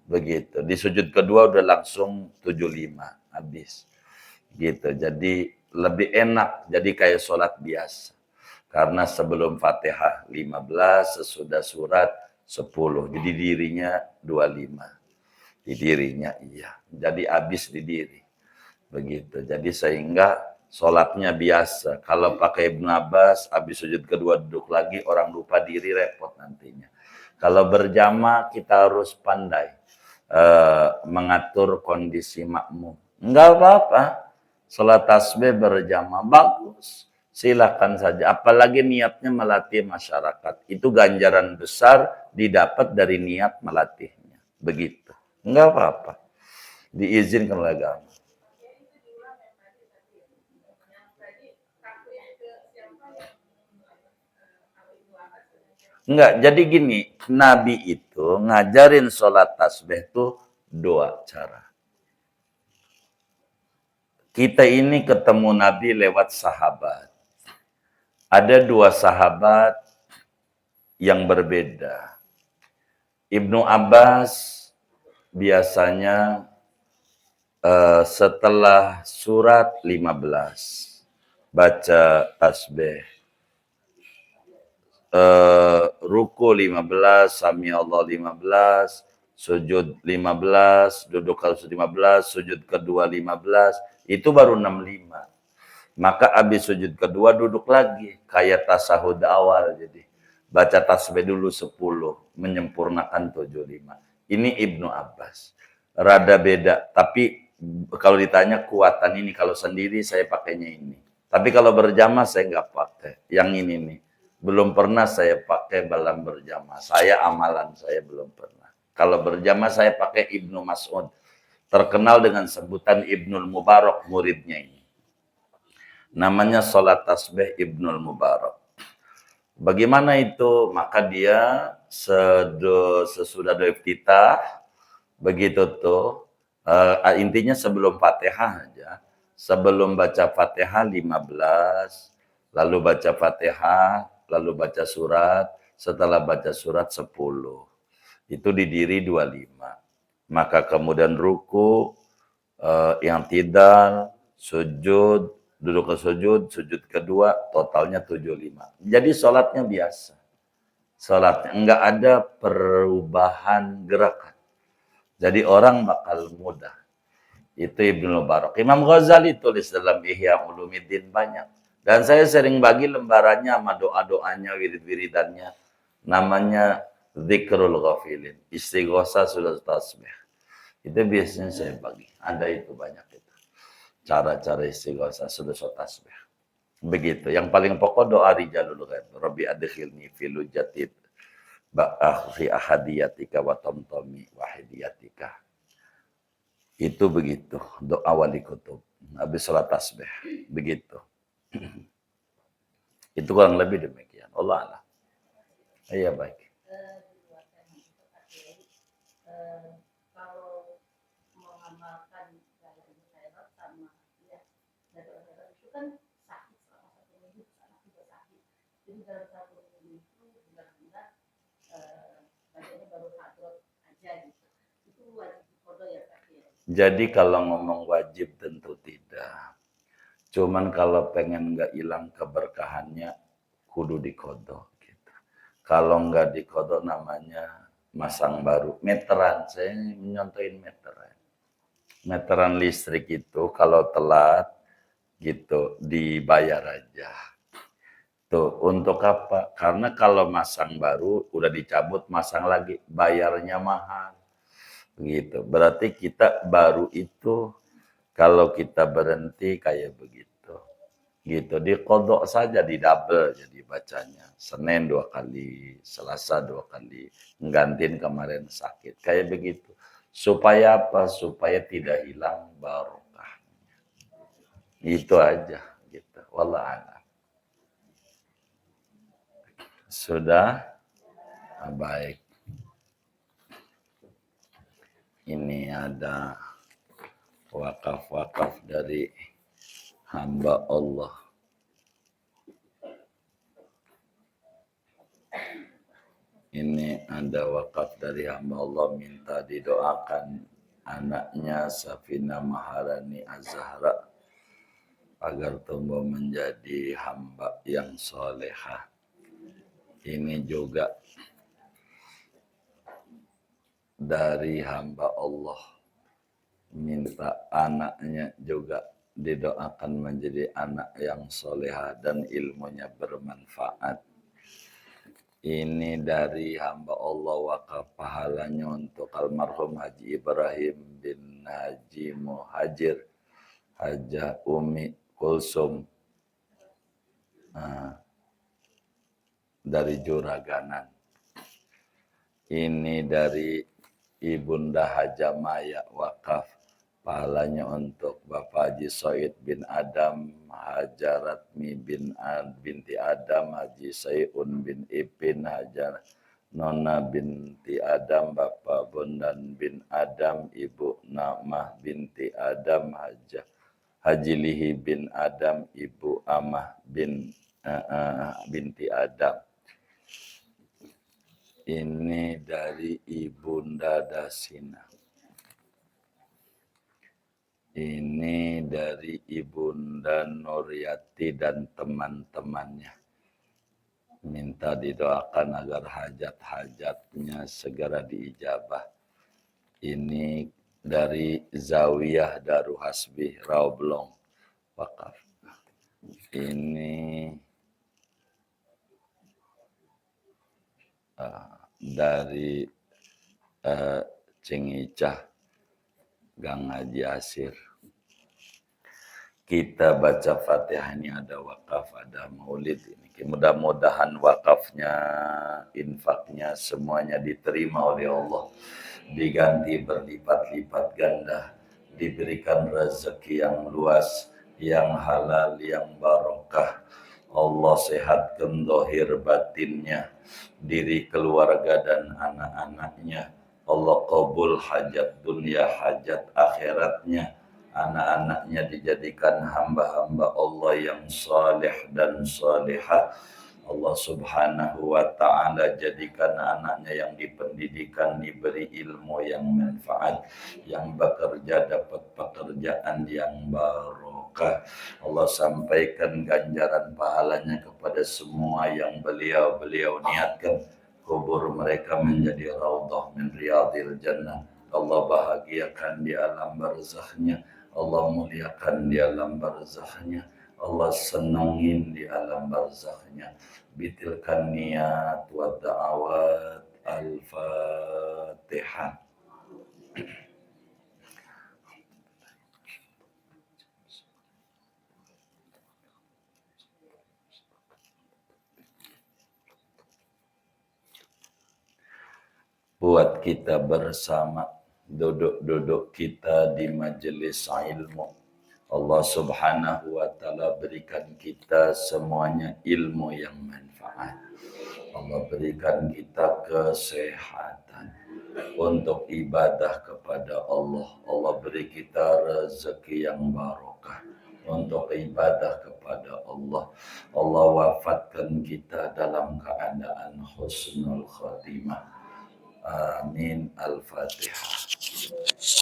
Begitu. Di sujud kedua udah langsung 75 habis. Gitu. Jadi lebih enak. Jadi kayak sholat biasa. Karena sebelum Fatihah 15, sesudah surat 10. Jadi dirinya 25. Di dirinya iya. Jadi habis di diri. Begitu. Jadi sehingga sholatnya biasa. Kalau pakai Ibn Abbas, habis sujud kedua duduk lagi, orang lupa diri repot nantinya. Kalau berjamaah kita harus pandai mengatur kondisi makmum. Enggak apa-apa. Sholat tasbih berjamaah bagus. Silakan saja. Apalagi niatnya melatih masyarakat. Itu ganjaran besar didapat dari niat melatihnya. Begitu. Enggak apa-apa. Diizinkan oleh agama. Enggak, jadi gini, Nabi itu ngajarin sholat tasbih itu dua cara. Kita ini ketemu Nabi lewat sahabat. Ada dua sahabat yang berbeda. Ibnu Abbas biasanya setelah surat 15 baca tasbih. Ruku 15, sami Allah 15, sujud 15, duduk ke 15, sujud kedua 15, itu baru 65. Maka habis sujud kedua duduk lagi kayak tasahud awal, jadi baca tasbih dulu 10, menyempurnakan 75. Ini Ibnu Abbas. Rada beda, tapi kalau ditanya kuatan ini, kalau sendiri saya pakainya ini. Tapi kalau berjamaah saya nggak pakai. Yang ini nih. Belum pernah saya pakai dalam berjamaah. Saya amalan saya belum pernah. Kalau berjamaah saya pakai Ibnu Mas'ud. Terkenal dengan sebutan Ibnul Mubarak, muridnya ini. Namanya sholat tasbih Ibnul Mubarak. Bagaimana itu? Maka dia sesudah doa iftitah, begitu tuh, intinya sebelum Fatihah aja. Sebelum baca Fatihah 15, lalu baca Fatihah, lalu baca surat, setelah baca surat 10. Itu didiri 25. Maka kemudian ruku, yang tidak, sujud, duduk ke sujud, sujud kedua, totalnya 75. Jadi sholatnya biasa. Sholatnya enggak ada perubahan gerakan. Jadi orang bakal mudah. Itu Ibnu Mubarak. Imam Ghazali tulis dalam Ihya Ulumuddin banyak. Dan saya sering bagi lembarannya sama doa-doanya, wirid-wiridannya. Namanya Zikrul Ghafilin. Istighosah sudah tasbih. Itu biasanya saya bagi. Ada itu banyak itu. Cara-cara istighosah sudah tasbih. Begitu. Yang paling pokok doa rijalul ghaib. Rabbi adkhilni fil jatid fi ahadiyatika wa tamtami wahidiyatika. Itu begitu. Doa wali kutub. Habis sholat tasbih. Begitu. Itu kurang lebih demikian. Allah Allah. Iya baik. Jadi kalau ngomong wajib tentu tidak. Cuman kalau pengen nggak hilang keberkahannya, kudu dikodok. Gitu. Kalau nggak dikodok namanya masang baru. Meteran, saya menyontohin meteran. Meteran listrik itu kalau telat gitu dibayar aja. Tuh, untuk apa? Karena kalau masang baru udah dicabut, masang lagi, bayarnya mahal. Gitu. Berarti kita baru itu kalau kita berhenti kayak begitu. Gitu, dikodok saja, di double jadi bacanya. Senin 2 kali, Selasa 2 kali, nggantiin kemarin sakit. Kayak begitu. Supaya apa? Supaya tidak hilang barokah. Itu aja gitu. Wallah. Sudah baik. Ini ada wakaf-wakaf dari hamba Allah. Ini ada wakaf dari hamba Allah minta didoakan anaknya Safina Maharani Az-Zahra agar tumbuh menjadi hamba yang solehah. Ini juga dari hamba Allah minta anaknya juga didoakan menjadi anak yang solehah dan ilmunya bermanfaat. Ini dari hamba Allah wakaf pahalanya untuk almarhum Haji Ibrahim bin Haji Muhajir Hajah Umi Kulsum dari Juraganan. Ini dari Ibunda Haja Maya wakaf pahalanya untuk Bapak Haji Soid bin Adam, Haja Ratmi binti Adam, Haji Sayun bin Ipin, Haja Nona binti Adam, Bapak Bondan bin Adam, Ibu Namah binti Adam, Haji Lihi bin Adam, Ibu Amah binti Adam. Ini dari Ibunda Dasina. Ini dari Ibunda Nuryati dan teman-temannya. Minta didoakan agar hajat-hajatnya segera diijabah. Ini dari Zawiyah Daru Hasbi Rawblong wakaf. Ini dari Cingicah Gang Haji Asir. Kita baca Fatihah, ini ada wakaf, ada maulid ini. Mudah-mudahan wakafnya, infaknya semuanya diterima oleh Allah. Diganti berlipat-lipat ganda. Diberikan rezeki yang luas, yang halal, yang barokah. Allah sehatkan dohir batinnya, diri keluarga dan anak-anaknya. Allah kabul hajat dunia, hajat akhiratnya. Anak-anaknya dijadikan hamba-hamba Allah yang saleh dan salihah. Allah subhanahu wa ta'ala jadikan anaknya yang dipendidikan, diberi ilmu yang manfaat, yang bekerja dapat pekerjaan yang barokah. Allah sampaikan ganjaran pahalanya kepada semua yang beliau niatkan. Kubur mereka menjadi raudhah min riyadil jannah. Allah bahagiakan di alam barzakhnya. Allah muliakan di alam barzakhnya. Allah senangin di alam barzakhnya. Bitilkan niat wa da'awat al-fatihah. Buat kita bersama, duduk-duduk kita di majelis ilmu. Allah subhanahu wa ta'ala berikan kita semuanya ilmu yang manfaat. Allah berikan kita kesehatan untuk ibadah kepada Allah. Allah beri kita rezeki yang barokah. untuk ibadah kepada Allah. Allah wafatkan kita dalam keadaan husnul khatimah. Amin. Al-Fatihah.